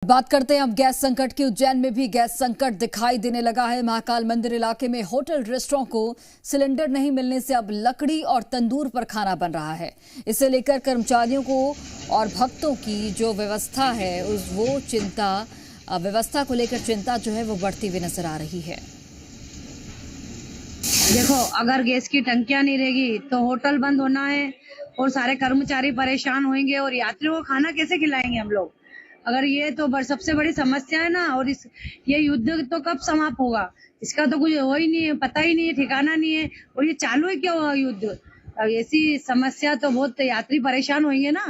बात करते हैं अब गैस संकट की। उज्जैन में भी गैस संकट दिखाई देने लगा है। महाकाल मंदिर इलाके में होटल रेस्टोरेंट को सिलेंडर नहीं मिलने से अब लकड़ी और तंदूर पर खाना बन रहा है। इसे लेकर कर्मचारियों को और भक्तों की जो व्यवस्था है व्यवस्था को लेकर चिंता जो है वो बढ़ती हुई नजर आ रही है। देखो, अगर गैस की टंकियां नहीं रहेगी तो होटल बंद होना है और सारे कर्मचारी परेशान होंगे और यात्रियों को खाना कैसे खिलाएंगे हम लोग। अगर ये तो सबसे बड़ी समस्या है ना। और ये युद्ध तो कब समाप्त होगा इसका तो कुछ हो ही नहीं है, पता ही नहीं है, ठिकाना नहीं है। और ये चालू है क्यों हुआ युद्ध। अब ऐसी समस्या तो बहुत यात्री परेशान होंगे ना।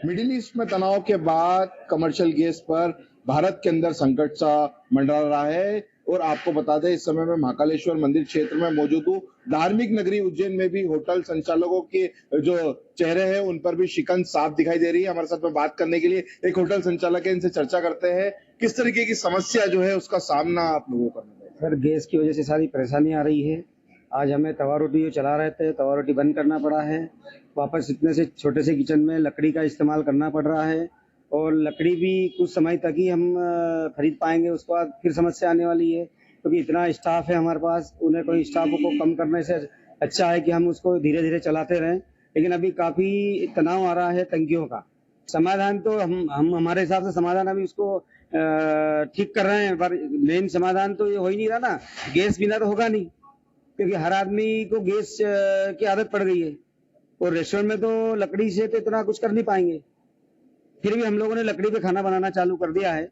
मिडिल ईस्ट में तनाव के बाद कमर्शियल गैस पर भारत के अंदर संकट सा मंडरा रहा है। और आपको बता दें, इस समय मैं महाकालेश्वर मंदिर क्षेत्र में मौजूद हूँ। धार्मिक नगरी उज्जैन में भी होटल संचालकों के जो चेहरे हैं उन पर भी शिकन साफ दिखाई दे रही है। हमारे साथ में बात करने के लिए एक होटल संचालक है, इनसे चर्चा करते हैं किस तरीके की समस्या जो है उसका सामना आप लोगों को करना है। सर, गैस की वजह से सारी परेशानी आ रही है। आज हमें तवा रोटी जो चला रहे थे, तवा रोटी बंद करना पड़ा है। वापस इतने से छोटे से किचन में लकड़ी का इस्तेमाल करना पड़ रहा है और लकड़ी भी कुछ समय तक ही हम खरीद पाएंगे, उसके बाद फिर समस्या आने वाली है क्योंकि इतना स्टाफ है हमारे पास। उन्हें कोई स्टाफ को कम करने से अच्छा है कि हम उसको धीरे धीरे चलाते रहें। लेकिन अभी काफी तनाव आ रहा है टंकियों का। समाधान तो हम हमारे हिसाब से समाधान अभी उसको ठीक कर रहे हैं, पर मेन समाधान तो ये हो ही नहीं रहा ना। गैस बिना तो होगा नहीं क्योंकि हर आदमी को गैस की आदत पड़ गई है और रेस्टोरेंट में तो लकड़ी से तो इतना कुछ कर नहीं पाएंगे। फिर भी हम लोगों ने लकड़ी पे खाना बनाना चालू कर दिया है।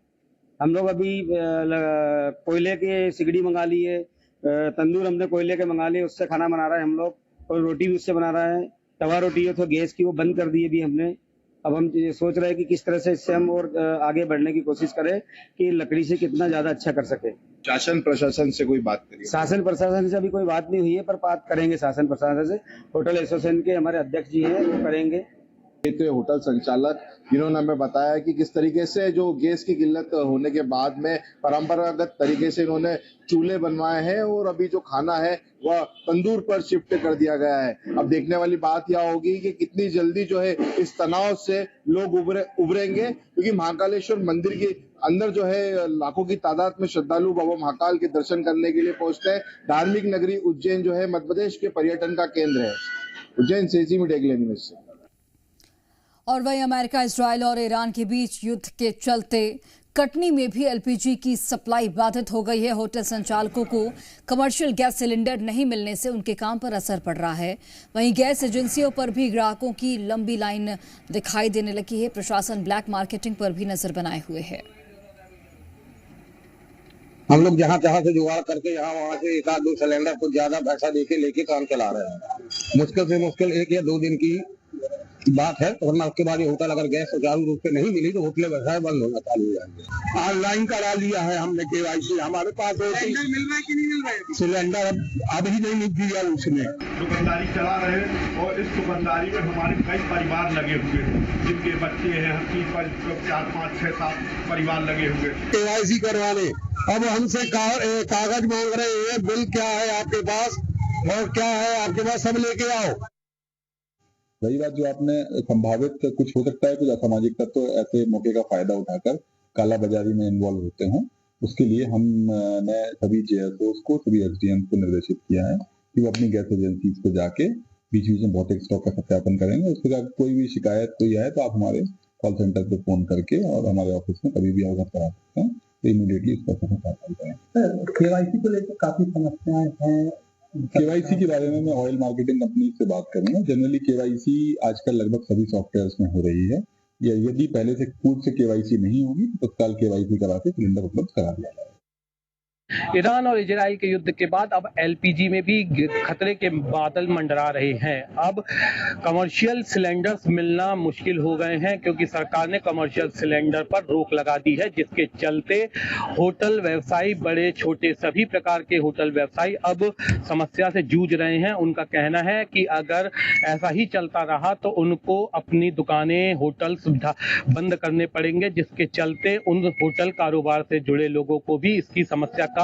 हम लोग अभी कोयले के सिगड़ी मंगा ली है, तंदूर हमने कोयले के मंगा लिए, उससे खाना बना रहे हैं हम लोग। और रोटी भी उससे बना रहे हैं। तवा रोटी है तो गैस की वो बंद कर दी है भी हमने। अब हम सोच रहे हैं कि किस तरह से इससे हम और आगे बढ़ने की कोशिश करें कि लकड़ी से कितना ज्यादा अच्छा कर सके। शासन प्रशासन से कोई बात करिए? शासन प्रशासन से अभी कोई बात नहीं हुई है, पर बात करेंगे शासन प्रशासन से। होटल एसोसिएशन के हमारे अध्यक्ष जी हैं, वो करेंगे। तो होटल संचालक जिन्होंने हमें बताया कि किस तरीके से जो गैस की किल्लत होने के बाद में परंपरागत तरीके से इन्होंने चूल्हे बनवाए हैं और अभी जो खाना है वह तंदूर पर शिफ्ट कर दिया गया है। अब देखने वाली बात यह होगी कि कितनी जल्दी जो है इस तनाव से लोग उभरेंगे, क्योंकि महाकालेश्वर मंदिर के अंदर जो है लाखों की तादाद में श्रद्धालु बाबा महाकाल के दर्शन करने के लिए पहुंचते हैं। धार्मिक नगरी उज्जैन जो है मध्य प्रदेश के पर्यटन का केंद्र है। उज्जैन से इसी मीडिया के लिए। और वहीं अमेरिका, इजराइल और ईरान के बीच युद्ध के चलते कटनी में भी एलपीजी की सप्लाई बाधित हो गई है। होटल संचालकों को कमर्शियल गैस सिलेंडर नहीं मिलने से उनके काम पर असर पड़ रहा है। वहीं गैस एजेंसियों पर भी ग्राहकों की लंबी लाइन दिखाई देने लगी है। प्रशासन ब्लैक मार्केटिंग पर भी नजर बनाए हुए है। हम लोग जहाँ तहाँ से जुगाड़ करके यहाँ वहाँ से एक आध दो सिलेंडर कुछ ज्यादा पैसा देके लेके काम चला रहे हैं। मुश्किल से मुश्किल 1 या 2 दिन की बात है, वरना उसके बाद ये होटल अगर गैस सुचारू रूप से नहीं मिली तो होटल व्यवसाय बंद होना चालू हो जाएंगे। ऑनलाइन करा लिया है हमने केवाईसी। हमारे पास मिल रहा है कि नहीं मिल रहा है सिलेंडर? अब ही नहीं मिल दिया उसमें। दुकानदारी चला रहे हैं और इस दुकानदारी में हमारे कई परिवार लगे हुए हैं, जिनके बच्चे हैं। हर चीज पर 4, 5, 6, 7 परिवार लगे हुए। केवाईसी करवाने अब हमसे कागज मांग रहे हैं। बिल क्या है आपके पास और क्या है आपके पास, सब लेके आओ। वही बात जो आपने संभावित कुछ हो सकता है, कुछ असामाजिक तत्व तो ऐसे मौके का फायदा उठाकर काला बाजारी में इन्वॉल्व होते हैं। उसके लिए हमने सभी जेएसओ को, सभी एसडीएम को निर्देशित किया है कि वो अपनी गैस एजेंसी को जाके बीच बीच में भौतिक स्टॉक का सत्यापन करेंगे। उसके बाद कोई भी शिकायत कोई आए तो आप हमारे कॉल सेंटर पे फोन करके और हमारे ऑफिस में कभी भी अवगत करा सकते हैं, तो इमीडिएटली इस पर कार्रवाई करें। केवाईसी को लेकर काफी समस्याएं हैं। केवाईसी के बारे में मैं ऑयल मार्केटिंग कंपनी से बात करूंगा। जनरली केवाईसी आजकल लगभग सभी सॉफ्टवेयर्स में हो रही है। या यदि पहले से पूर्व से केवाईसी नहीं होगी तो तत्काल केवाईसी करा के सिलेंडर उपलब्ध करा दिया जाएगा। ईरान और इजराइल के युद्ध के बाद अब एलपीजी में भी खतरे के बादल मंडरा रहे हैं। अब कमर्शियल सिलेंडर्स मिलना मुश्किल हो गए हैं क्योंकि सरकार ने कमर्शियल सिलेंडर पर रोक लगा दी है, जिसके चलते होटल व्यवसायी, बड़े छोटे सभी प्रकार के होटल व्यवसायी अब समस्या से जूझ रहे हैं। उनका कहना है कि अगर ऐसा ही चलता रहा तो उनको अपनी दुकानें, होटल सुविधा बंद करने पड़ेंगे, जिसके चलते उन होटल कारोबार से जुड़े लोगों को भी इसकी समस्या का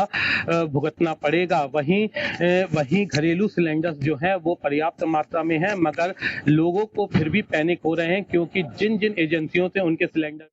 भुगतना पड़ेगा। वहीं घरेलू सिलेंडर्स जो है वो पर्याप्त मात्रा में है, मगर लोगों को फिर भी पैनिक हो रहे हैं क्योंकि जिन जिन एजेंसियों से उनके सिलेंडर